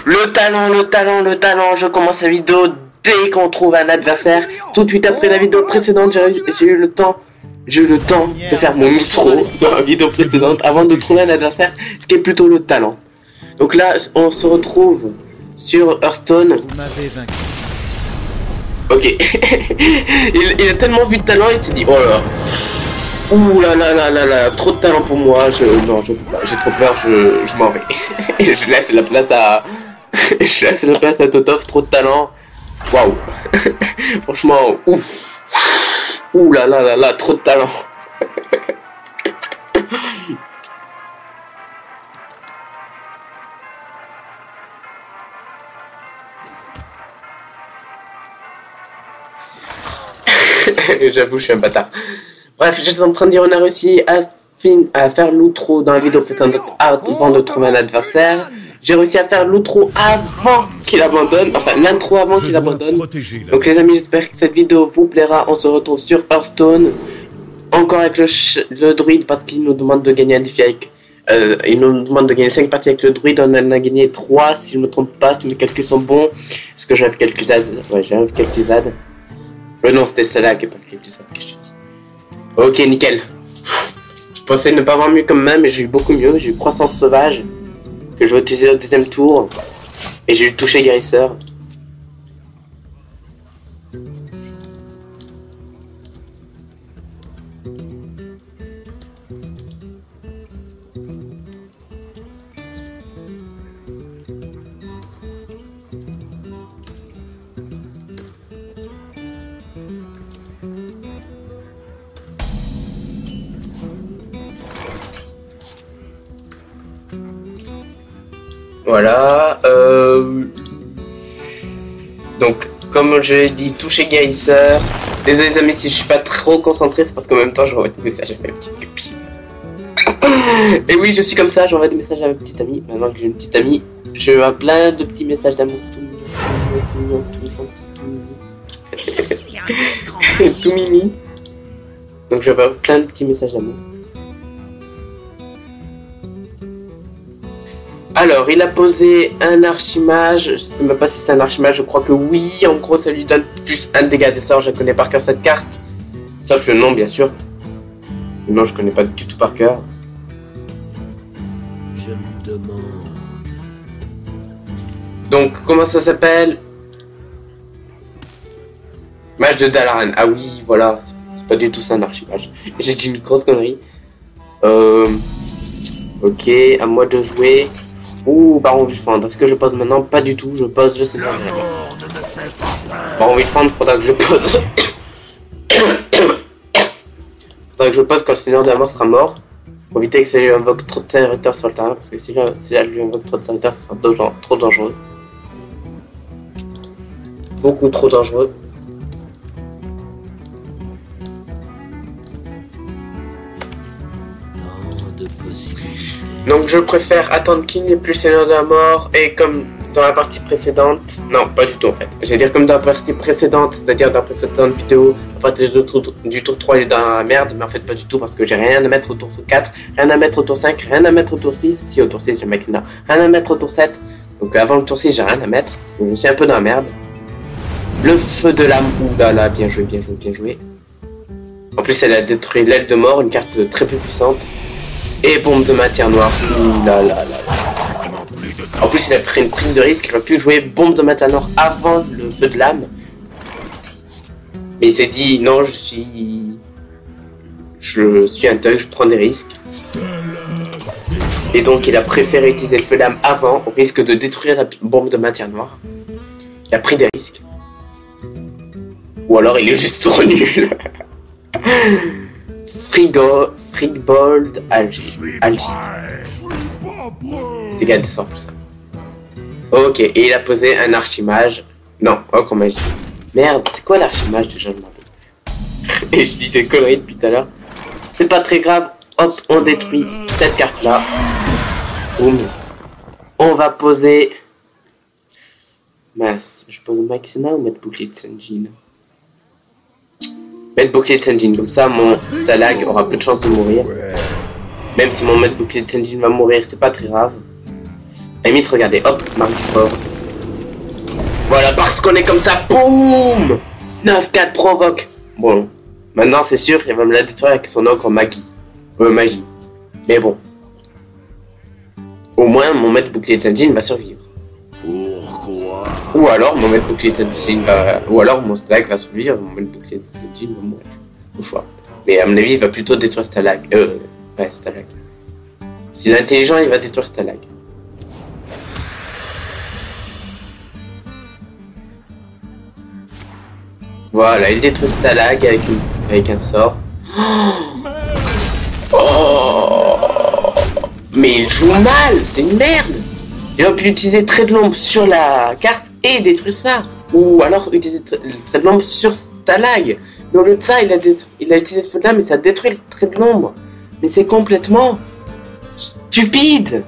Le talent, le talent, le talent. Je commence la vidéo dès qu'on trouve un adversaire. Tout de suite après la vidéo précédente, j'ai eu le temps de faire mon outro dans la vidéo précédente avant de trouver un adversaire, ce qui est plutôt le talent. Donc là, on se retrouve sur Hearthstone. Vous m'avez vaincu. Ok. il a tellement vu de talent, il s'est dit oh là. Ouh là là là là là, trop de talent pour moi. Non, j'ai trop peur, je m'en vais. Je laisse la place à. Je laisse la place à Totov, trop de talent. Waouh. Franchement, ouf. Ouh là là là là, trop de talent. J'avoue, je suis un bâtard. Bref, je suis en train de dire, on a réussi à faire l'outro dans la vidéo précédente avant de trouver un adversaire. J'ai réussi à faire l'outro avant qu'il abandonne, enfin l'intro avant qu'il abandonne. Donc les amis, j'espère que cette vidéo vous plaira. On se retrouve sur Hearthstone, encore avec le druide parce qu'il nous demande de gagner un défi avec... il nous demande de gagner 5 parties avec le druide, on en a gagné 3 si je ne me trompe pas, si mes calculs sont bons. Est-ce que j'avais quelques ZAD? Ouais, j'avais quelques ZAD. Non, c'était celle-là qui est pas quelques ZAD que je te dis. Ok, nickel. Je pensais ne pas avoir mieux comme main, mais j'ai eu beaucoup mieux. J'ai eu croissance sauvage, que je vais utiliser au deuxième tour. Et j'ai eu toucher guérisseur. Voilà, donc comme je l'ai dit, toucher guérisseur. Désolé les amis si je suis pas trop concentré, c'est parce qu'en même temps j'envoie des messages à mes petites copines. Et oui, je suis comme ça, j'envoie des messages à mes petites amies. Maintenant que j'ai une petite amie, je vois plein de petits messages d'amour tout mimi. Donc je vois plein de petits messages d'amour. Alors, il a posé un archimage, je sais même pas si c'est un archimage, je crois que oui, en gros ça lui donne plus un dégât des sorts, je connais par cœur cette carte. Sauf le nom bien sûr. Le nom je connais pas du tout par cœur. Je me demande... Donc, comment ça s'appelle? Mage de Dalaran, ah oui, voilà, c'est pas du tout ça un archimage. J'ai dit une grosse connerie. Ok, à moi de jouer. Ouh, Baron Villefendre. Est-ce que je pose maintenant? Pas du tout, je pose le Seigneur de la mort. Baron Villefendre, faudra que je pose. Faudra que je pose quand le Seigneur de la mort sera mort. Pour éviter que ça lui invoque trop de serviteurs sur le terrain. Parce que si elle lui invoque trop de serviteurs, ça sera trop dangereux. Beaucoup trop dangereux. Donc je préfère attendre qu'il n'y ait plus le Seigneur de la mort et comme dans la partie précédente, non pas du tout en fait, j'allais dire comme dans la partie précédente, c'est-à-dire dans la précédente vidéo, à partir du tour 3 il est dans la merde, mais en fait pas du tout parce que j'ai rien à mettre au tour 4, rien à mettre au tour 5, rien à mettre au tour 6, si au tour 6 j'ai Maxina, rien à mettre au tour 7, donc avant le tour 6 j'ai rien à mettre, donc je suis un peu dans la merde. Le feu de l'âme, oulala, bien joué, bien joué, bien joué. En plus elle a détruit l'aile de mort, une carte très peu puissante. Et bombe de matière noire. Ouh là là là. En plus, il a pris une prise de risque. Il aurait pu jouer bombe de matière noire avant le feu de l'âme. Mais il s'est dit non, je suis un thug, je prends des risques. Et donc, il a préféré utiliser le feu de l'âme avant, au risque de détruire la bombe de matière noire. Il a pris des risques. Ou alors, il est juste trop nul. Frigbold Algie. Dégâts des sorts plus ça. Ok, et il a posé un archimage. Non, oh magie. Merde, c'est quoi l'archimage déjà, je m'en rappelle. Et je dis des conneries depuis tout à l'heure. C'est pas très grave. Hop, on détruit cette carte là. Boum. On va poser... Mince, je pose Maxina ou mettre bouclier de Senjin? Mettre bouclier de Senjin, comme ça mon Stalag aura peu de chance de mourir. Même si mon maître bouclier de Senjin va mourir, c'est pas très grave. À la limite, regardez, hop, marque du fort. Voilà, parce qu'on est comme ça, boum 9-4 provoque. Bon, maintenant c'est sûr, il va me la détruire avec son encre magie. Magie. Mais bon. Au moins, mon maître bouclier de Sanjin va survivre. Pourquoi? Ou alors, mon maître bouclier de Sanjin va... Ou alors, mon Stalag va survivre, mon maître bouclier de Sanjin va mourir. Au choix. Mais à mon avis, il va plutôt détruire Stalag. Ouais, Stalag. S'il est intelligent, il va détruire Stalag. Voilà, il détruit Stalag avec un sort. Oh, mais il joue mal, c'est une merde. Il aurait pu utiliser trait de l'ombre sur la carte et détruire ça. Ou alors utiliser le trait de l'ombre sur Stalag. Mais au lieu de ça, il a utilisé le feu de l'âme et ça détruit le trait de l'ombre. Mais c'est complètement stupide.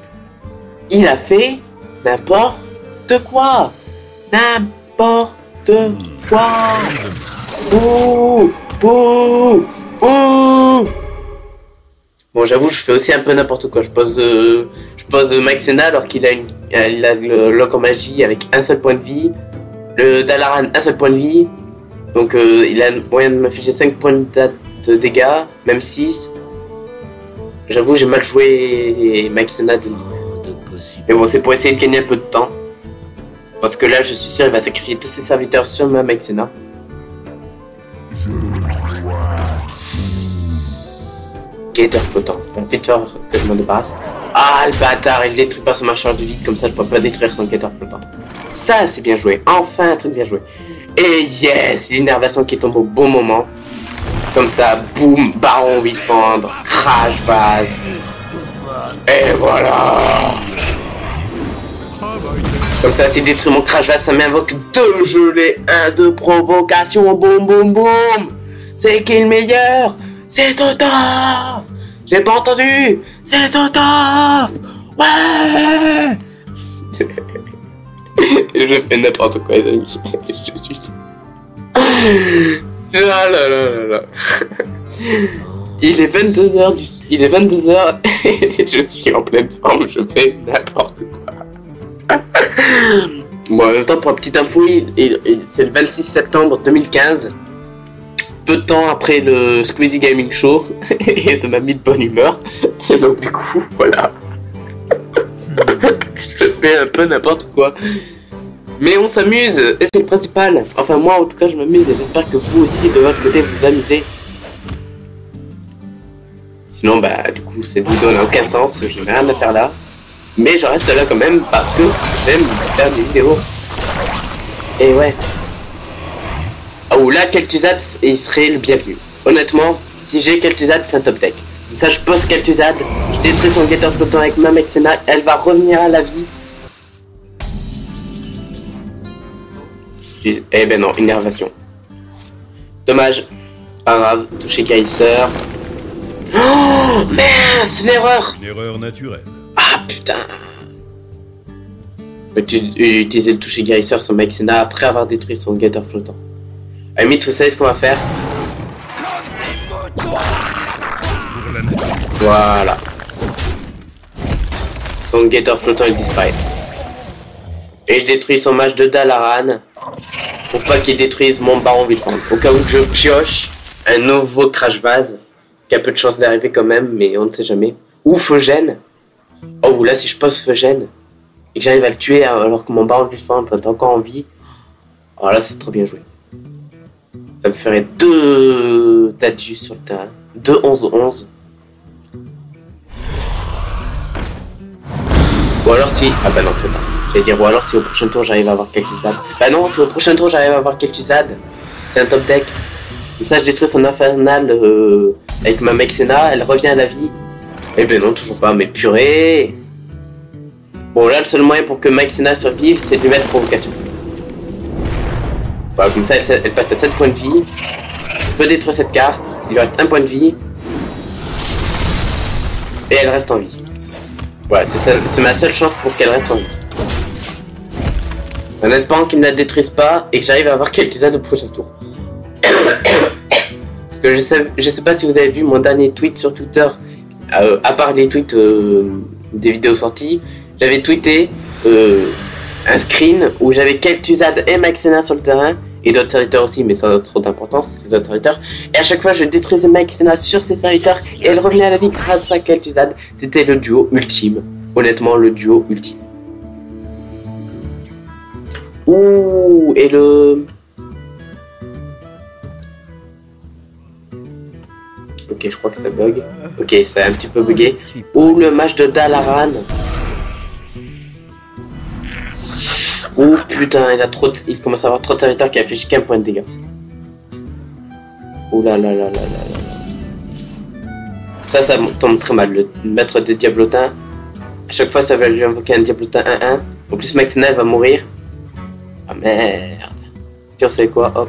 Il a fait n'importe quoi. N'importe quoi. Bouh, bouh, bouh. Bon, j'avoue, je fais aussi un peu n'importe quoi. Je pose Maxena alors qu'il a le lock en magie avec un seul point de vie. Le Dalaran, un seul point de vie. Donc, il a moyen de m'afficher 5 points de dégâts, même 6. J'avoue, j'ai mal joué Maxena de... Mais bon, c'est pour essayer de gagner un peu de temps. Parce que là, je suis sûr, il va sacrifier tous ses serviteurs sur ma Maxena. Gator flottant. Il va vite faire que je m'en débarrasse. Ah, le bâtard, il détruit pas son marcheur de vide, comme ça je peux pas détruire son Gator flottant. Ça, c'est bien joué. Enfin, un truc bien joué. Et yes, l'innervation qui tombe au bon moment. Comme ça, boum, Baron Villefendre, crash vase. Et voilà. Comme ça, s'il détruit mon crash vase, ça m'invoque 2 gelées, 1 de provocation, boum boum boum. C'est qui le meilleur? C'est Totaf. J'ai pas entendu. C'est Totaf. Ouais. Je fais n'importe quoi, les amis. Je suis... Là là là là là. Il est 22h Il est 22h et je suis en pleine forme, je fais n'importe quoi. Bon, en même temps, pour une petite info, c'est le 26 septembre 2015. Peu de temps après le Squeezie Gaming Show. Et ça m'a mis de bonne humeur. Et donc du coup, voilà. Je fais un peu n'importe quoi. Mais on s'amuse, et c'est le principal. Enfin moi en tout cas je m'amuse et j'espère que vous aussi de votre côté vous amusez. Sinon bah du coup cette vidéo n'a aucun sens, je n'ai rien à faire là. Mais je reste là quand même parce que j'aime faire des vidéos. Et ouais. Oh là Kel'Thuzad il serait le bienvenu. Honnêtement, si j'ai Kel'Thuzad c'est un top deck. Comme ça je pose Kel'Thuzad, je détruis son Gator flottant avec ma Maxena, elle va revenir à la vie. Eh ben non, innervation. Dommage. Pas grave, toucher Kaiser. Oh mince, l'erreur. Une erreur naturelle. Ah putain. Utiliser le toucher Kaiser sur Maxena après avoir détruit son Gator flottant. À la limite, vous savez ce qu'on va faire. Voilà. Son Gator flottant il disparaît. Et je détruis son mage de Dalaran. Pour pas qu'il détruise mon Baron Villefendre. Au cas où je pioche un nouveau crash vase. Ce qui a peu de chance d'arriver quand même, mais on ne sait jamais. Ou Feugène. Oh là si je pose Feugène et que j'arrive à le tuer alors que mon Baron Villefendre est encore en vie. Oh là c'est trop bien joué. Ça me ferait 2 Tadius sur le terrain. 2 11-11. Ou alors si... Ah bah non, trop tard. J'allais dire, ou alors si au prochain tour j'arrive à avoir Kel'Thuzad. Bah non, si au prochain tour j'arrive à avoir Kel'Thuzad, c'est un top deck. Comme ça je détruis son infernal avec ma Maxena, elle revient à la vie. Eh ben non, toujours pas, mais purée. Bon là le seul moyen pour que Maxena survive c'est de lui mettre provocation. Voilà, comme ça elle passe à 7 points de vie. Je peux détruire cette carte, il lui reste 1 point de vie. Et elle reste en vie. Voilà, c'est ma seule chance pour qu'elle reste en vie. En espérant qu'ils ne la détruisent pas et que j'arrive à avoir Kel'Thuzad au prochain tour. Parce que je sais pas si vous avez vu mon dernier tweet sur Twitter, à part les tweets des vidéos sorties, j'avais tweeté un screen où j'avais Kel'Thuzad et Maxena sur le terrain, et d'autres serviteurs aussi, mais sans trop d'importance, les autres serviteurs. Et à chaque fois, je détruisais Maxena sur ces serviteurs, et elle revenait à la vie grâce à Kel'Thuzad. C'était le duo ultime. Honnêtement, le duo ultime. Ouh, et le... Ok, je crois que ça bug. Ok, ça a un petit peu bugué. Ouh, le match de Dalaran. Oh putain, il commence à avoir trop de serviteurs qui affichent qu'un point de dégâts. Oh là là là là là là. Ça tombe très mal. Le maître des diablotins, à chaque fois ça va lui invoquer un diablotin 1-1. En plus Maxena elle va mourir. Ah merde. Puis on sait quoi, hop.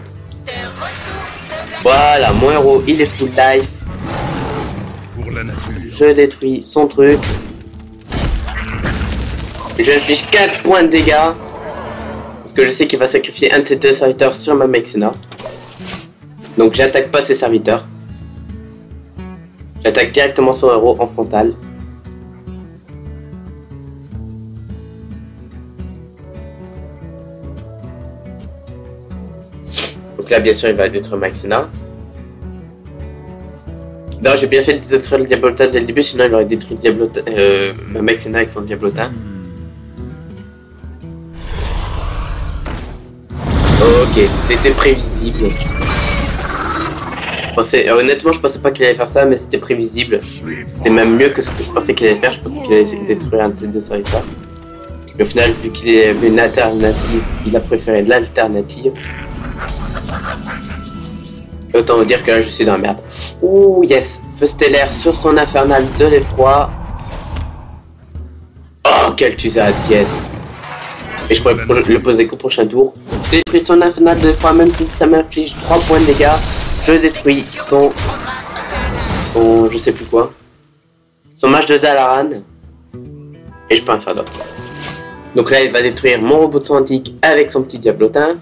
Voilà, mon héros il est full life. Pour la nature. Je détruis son truc. Je affiche 4 points de dégâts. Parce que je sais qu'il va sacrifier un de ses 2 serviteurs sur ma Maxena. Donc j'attaque pas ses serviteurs. J'attaque directement son héros en frontal. Donc là bien sûr il va détruire Maxena. Non, j'ai bien fait de détruire le diablotin dès le début, sinon il aurait détruit le diablotin, ma Maxena avec son diablotin. Ok, c'était prévisible. Honnêtement, je pensais pas qu'il allait faire ça, mais c'était prévisible. C'était même mieux que ce que je pensais qu'il allait faire. Je pensais qu'il allait essayer de détruire un de ses 2 serviteurs. Mais au final, vu qu'il avait une alternative, il a préféré l'alternative. Autant vous dire que là, je suis dans la merde. Ouh, yes! Feu stellaire sur son infernal de l'effroi. Oh, Kel'Thuzad, yes! Et je pourrais le poser qu'au prochain tour. Je détruis son infernal de l'effroi, même si ça m'inflige 3 points de dégâts. Je détruis son je sais plus quoi. Son mage de Dalaran. Et je peux en faire d'autres. Donc là, il va détruire mon robot de son antique avec son petit diablotin.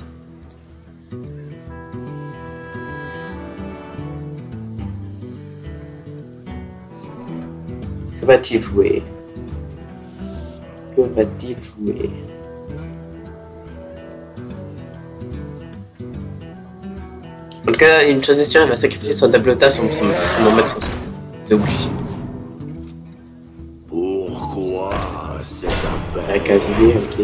Que va-t-il jouer? Que va-t-il jouer? En tout cas, une chose est sûre, il va sacrifier son diablotin sur mon maître. C'est obligé. Pourquoi c'est un bête? Avec AGB, ok.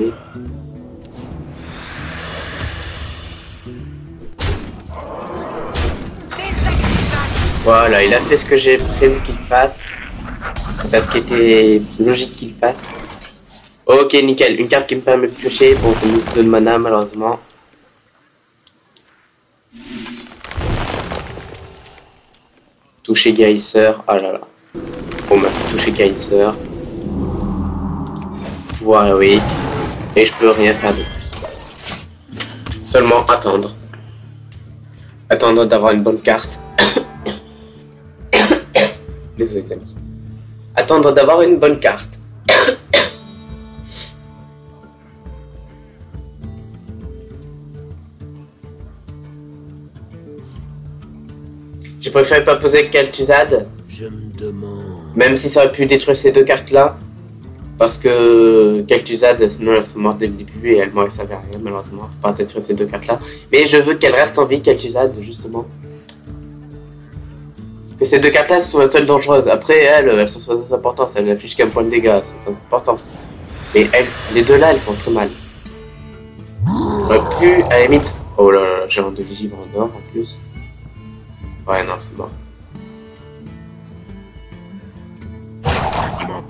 Voilà, il a fait ce que j'ai prévu qu'il fasse. Enfin, ce qui était logique qu'il fasse. Ok, nickel. Une carte qui me permet de piocher pour une de mana, malheureusement. Toucher guérisseur. Ah là là. Bon, bah, toucher guérisseur. Pouvoir héroïque. Et je peux rien faire de plus. Seulement attendre. Attendre d'avoir une bonne carte. Désolé les amis. Attendre d'avoir une bonne carte. J'ai préféré pas poser Kel'Thuzad. Je me demande. Même si ça aurait pu détruire ces 2 cartes là. Parce que Kel'Thuzad, sinon elle serait morte dès le début et elle m'aurait servi à rien malheureusement. Pas détruire ces 2 cartes là. Mais je veux qu'elle reste en vie, Kel'Thuzad, justement. Parce que ces 2 cartes là sont les seules dangereuses. Après elles sont sans importance. Elles n'affichent qu'un point de dégâts, c'est sans importance. Mais les 2 là, elles font très mal. J'aurais pu, à la limite. Oh là là, j'ai un de vivre en or en plus. Ouais, non, c'est mort.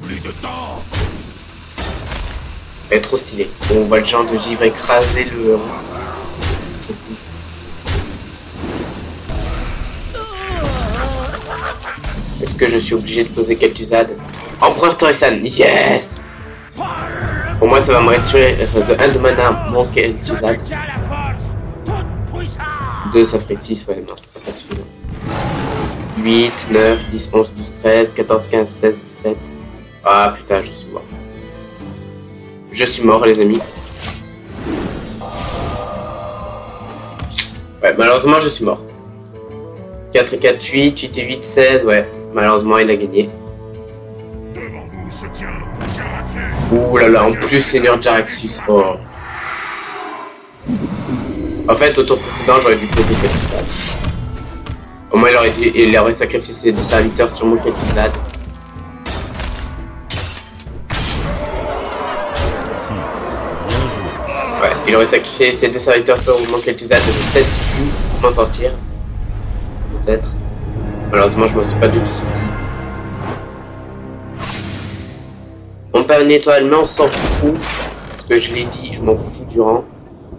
Plus de temps. Elle est trop stylée. On voit le genre de givre écraser le héros. Est-ce que je suis obligé de poser Kel'Thuzad? Empereur Torisan, yes! Pour moi, ça va me réduire de 1 de mana mon Kel'Thuzad. 2, ça ferait 6, ouais, non, ça pas suffisant. 8, 9, 10, 11, 12, 13, 14, 15, 16, 17. Ah putain, je suis mort. Je suis mort, les amis. Ouais, malheureusement, je suis mort. 4 et 4, 8, 8 et 8, 16, ouais. Malheureusement, il a gagné. Devant vous se tient Jaraxxon. Ouh là là, en plus Seigneur Jaraxxus. Oh. En fait, au tour précédent, j'aurais dû poser Kel'Thuzad. Au moins, il aurait sacrifié ses serviteurs sur mon Kel'Thuzad. Ouais, il aurait sacrifié ses 2 serviteurs sur mon Kel'Thuzad. Et peut-être pu m'en sortir. Peut-être. Malheureusement, je m'en suis pas du tout sorti. On perd une étoile, mais on s'en fout. Parce que je l'ai dit, je m'en fous du rang.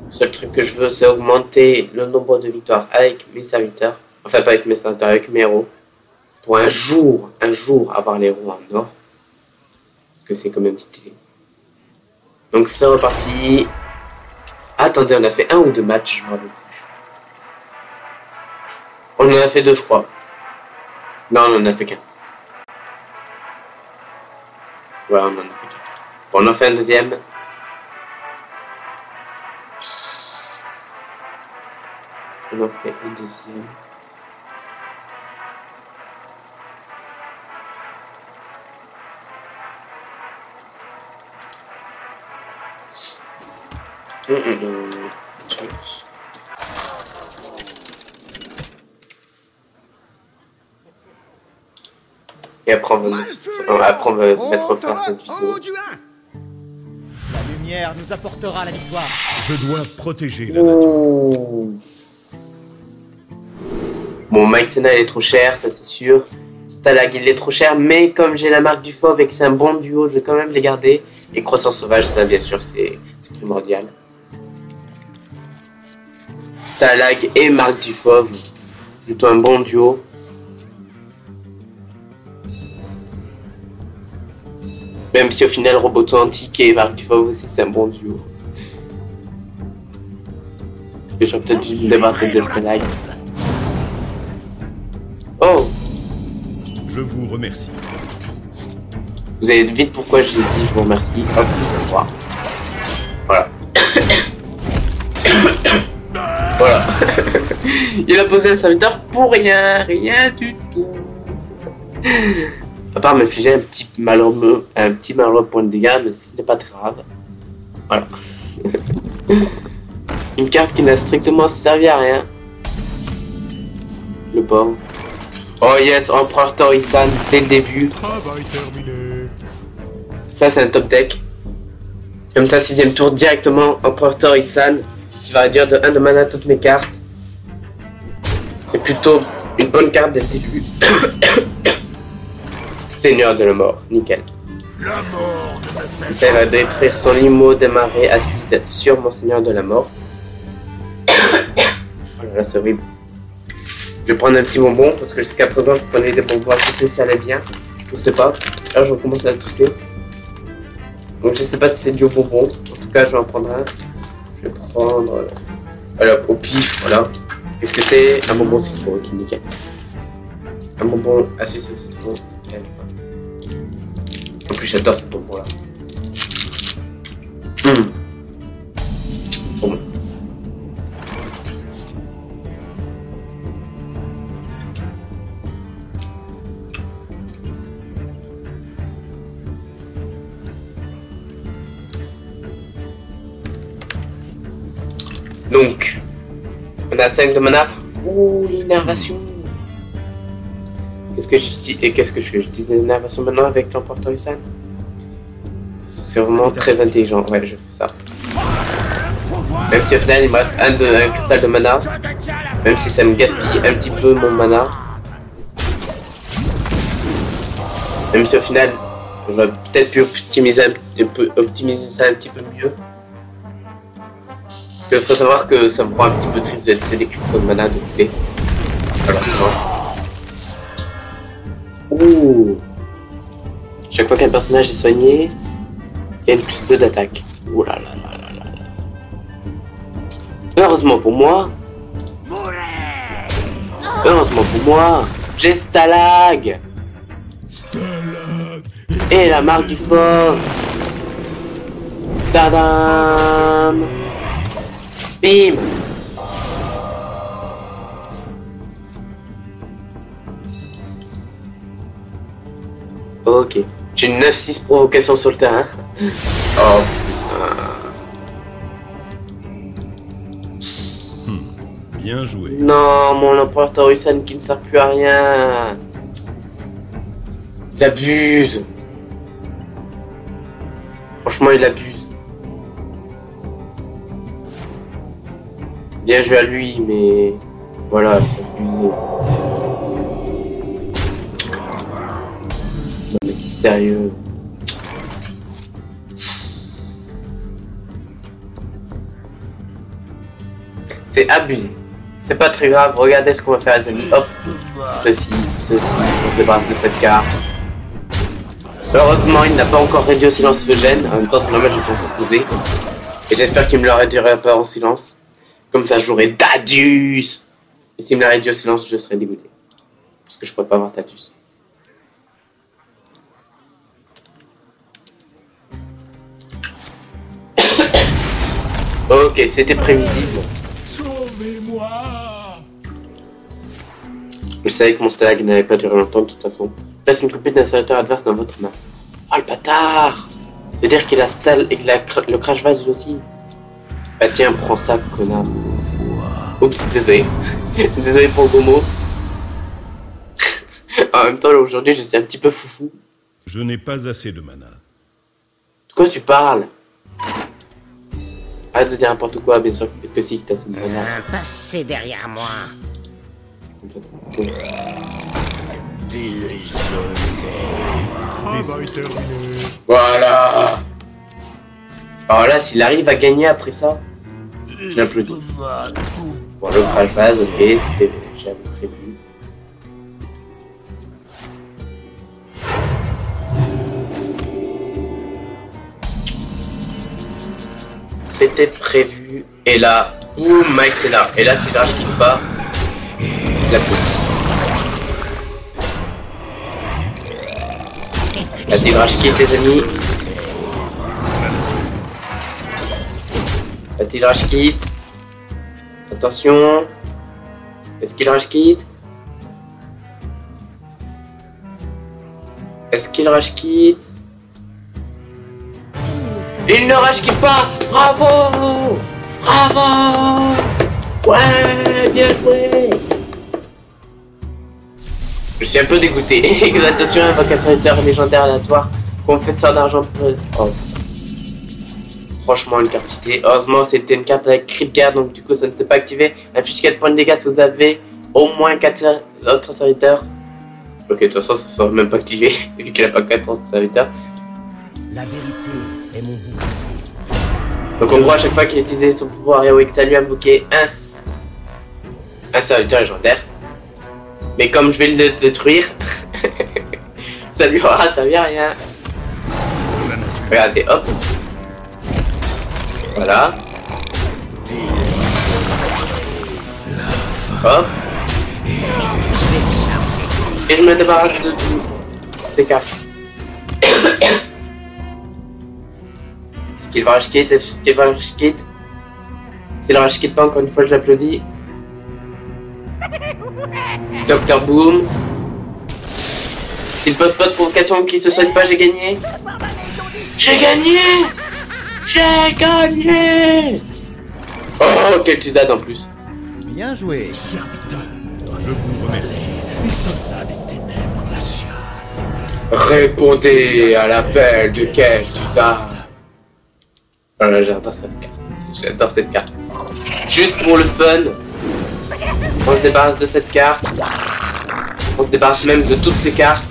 Le seul truc que je veux, c'est augmenter le nombre de victoires avec mes serviteurs. Enfin, pas avec mes serviteurs, avec mes héros. Pour un jour, avoir les héros en or. Parce que c'est quand même stylé. Donc c'est reparti. Attendez, on a fait 1 ou 2 matchs, je me rappelle plus. On en a fait 2, je crois. Non, on en a fait qu'un. Ouais, on en a fait qu'un. Bon, on en fait un deuxième. On en fait un deuxième. Et après on va mettre fin à cette vidéo. La lumière nous apportera la victoire. Je dois protéger la nature. Bon, Mike Senna il est trop cher, ça c'est sûr. Stalag il est trop cher, mais comme j'ai la marque du fauve et que c'est un bon duo, je vais quand même les garder. Et Croissance Sauvage, ça bien sûr c'est primordial. Stalag et marque du fauve, plutôt un bon duo. Même si au final Roboto Antique et Marc du Fauve aussi c'est un bon duo. J'aurais peut-être dû me débarrasser de Stalag. Oh! Je vous remercie. Vous allez vite pourquoi j'ai dit je vous remercie. Hop, bonsoir. Voilà. Voilà. Il a posé un serviteur pour rien du tout. À part m'infliger un petit malheureux point de dégâts, mais ce n'est pas très grave. Voilà. Une carte qui n'a strictement servi à rien. Le pauvre. Oh yes, Empereur Torisan dès le début. Travail terminé. Ça c'est un top deck. Comme ça, 6ème tour directement, Empereur Torisan. Je vais réduire de 1 de mana toutes mes cartes. C'est plutôt une bonne carte dès le début. Seigneur de la mort, nickel. La mort ne me fait Ça va détruire son limo démarré acide sur mon Seigneur de la mort. Oh là là, c'est horrible. Je vais prendre un petit bonbon parce que jusqu'à présent je prenais des bonbons à tousser, ça allait bien. Je sais pas. Là je recommence à tousser. Donc je sais pas si c'est dû au bonbon. En tout cas je vais en prendre un. Je vais prendre. Voilà, au pif, voilà. Qu'est-ce que c'est? Un bonbon citron, ok, nickel. Un bonbon à sucer au citron. En plus j'adore ce bonbon là. Bon. Donc, on a 5 de mana. Ouh, l'énervation. Qu'est-ce que je dis l'énervation maintenant avec l'Empereur Torisan? Ce serait vraiment très intelligent. Ouais, je fais ça. Même si au final il me reste un cristal de mana. Même si ça me gaspille un petit peu mon mana. Même si au final j'aurais peut-être pu optimiser ça un petit peu mieux. Parce qu'il faut savoir que ça me rend un petit peu triste de laisser des cristaux de mana de côté. Alors non. Ouh. Chaque fois qu'un personnage est soigné, il y a une plus 2 d'attaque. Ouh là là là là là. Heureusement pour moi, j'ai Stalag. Et la marque du fauve. Tadam. Bim. Ok. J'ai une 9-6 provocation sur le terrain. Oh. Bien joué. Non, mon empereur Taurisan qui ne sert plus à rien. Il abuse. Franchement, il abuse. Bien joué à lui, mais voilà, c'est abusé. Non mais sérieux. C'est abusé. C'est pas très grave, regardez ce qu'on va faire les amis. Hop, ceci, on se débarrasse de cette carte. Heureusement, il n'a pas encore réduit au silence Eugène. En même temps, c'est normal, je peux encore poser. Et j'espère qu'il me le réduira pas au silence. Comme ça, j'aurai Dadius. Et s'il me l'a réduit au silence, je serai dégoûté. Parce que je pourrais pas avoir Dadius. Ok, c'était prévisible. Sauvez-moi! Je savais que mon stalag n'avait pas duré longtemps de toute façon. Place une copie d'un serviteur adverse dans votre main. Oh le bâtard! C'est-à-dire qu'il a le crash vase aussi. Bah tiens, prends ça, connard. Oups, désolé. Désolé pour le gros mot. En même temps, là, aujourd'hui, je suis un petit peu foufou. Je n'ai pas assez de mana. De quoi tu parles? Arrête de dire n'importe quoi, bien sûr que si, que t'as cette mana. Passez derrière moi. Travail terminé. Voilà. Alors là, s'il arrive à gagner après ça, je l'applaudis. Bon, le crash vase, ok, c'était... j'avais prévu. C'était prévu. Et là, boum, Mike c'est là. Et là, si le rage quitte pas, la pousse. Là, si le rage quitte, les amis. Là, si le rage quitte. Attention. Est-ce qu'il rage quitte? Est-ce qu'il rage quitte? Il ne rage quitte pas. Bravo. Bravo. Ouais, bien joué. Je suis un peu dégoûté. Exaltation, invocateur légendaire aléatoire. Confesseur d'argent. Oh. Franchement, une carte idée. Heureusement, c'était une carte avec crit de guerre, donc du coup, ça ne s'est pas activé. Affiche 4 points de dégâts si vous avez au moins 4 autres serviteurs. Ok, de toute façon, ça ne sera même pas activé, vu qu'il n'a pas 4 autres serviteurs. La vérité est mon bouclier. Donc en gros, à chaque fois qu'il utilisait son pouvoir héroïque, ça lui invoquait un serviteur légendaire. Mais comme je vais le détruire, ça lui aura servi à rien. Regardez, hop. Voilà. Hop. Et je me débarrasse de tout. Ces cartes. Est-ce qu'il va rage quitte? Est-ce qu'il va rage quitte? S'il rage quitte pas, encore une fois, je l'applaudis. Docteur Boom. S'il pose pas de provocation qui se soigne pas, j'ai gagné. J'ai gagné. J'ai gagné. Oh, quel tuzade en plus. Bien joué. Je vous remercie. Les soldats des ténèbres glaciales. Répondez à l'appel de quel tuzade. Voilà, j'adore cette carte. J'adore cette carte. Juste pour le fun, on se débarrasse de cette carte. On se débarrasse même de toutes ces cartes.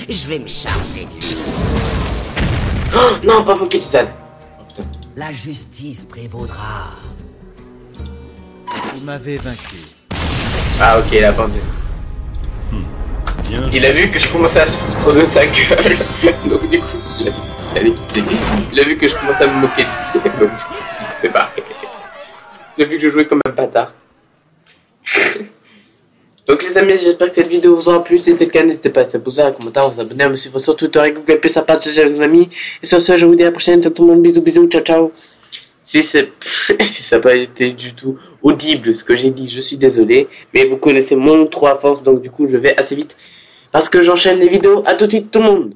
Je vais me charger de lui. Oh, non, pas mon tuzade. Oh, putain. La justice prévaudra. Vous m'avez vaincu. Ah ok, il a pendu. Bien Il a vu que je commençais à se foutre de sa gueule. Donc du coup, il allait quitter. Il a vu que je commençais à me moquer de lui. Donc du coup, il s'est barré. Il a vu que je jouais comme un bâtard. Donc les amis, j'espère que cette vidéo vous aura plu. Si c'est le cas, n'hésitez pas à poser un commentaire, à vous abonner, à me suivre sur Twitter et Google+, à partager avec vos amis. Et sur ce, je vous dis à la prochaine. Tout le monde, bisous, bisous, ciao, ciao. Si ça n'a pas été du tout audible ce que j'ai dit, je suis désolé. Mais vous connaissez mon trou à force, donc du coup je vais assez vite. Parce que j'enchaîne les vidéos. À tout de suite tout le monde.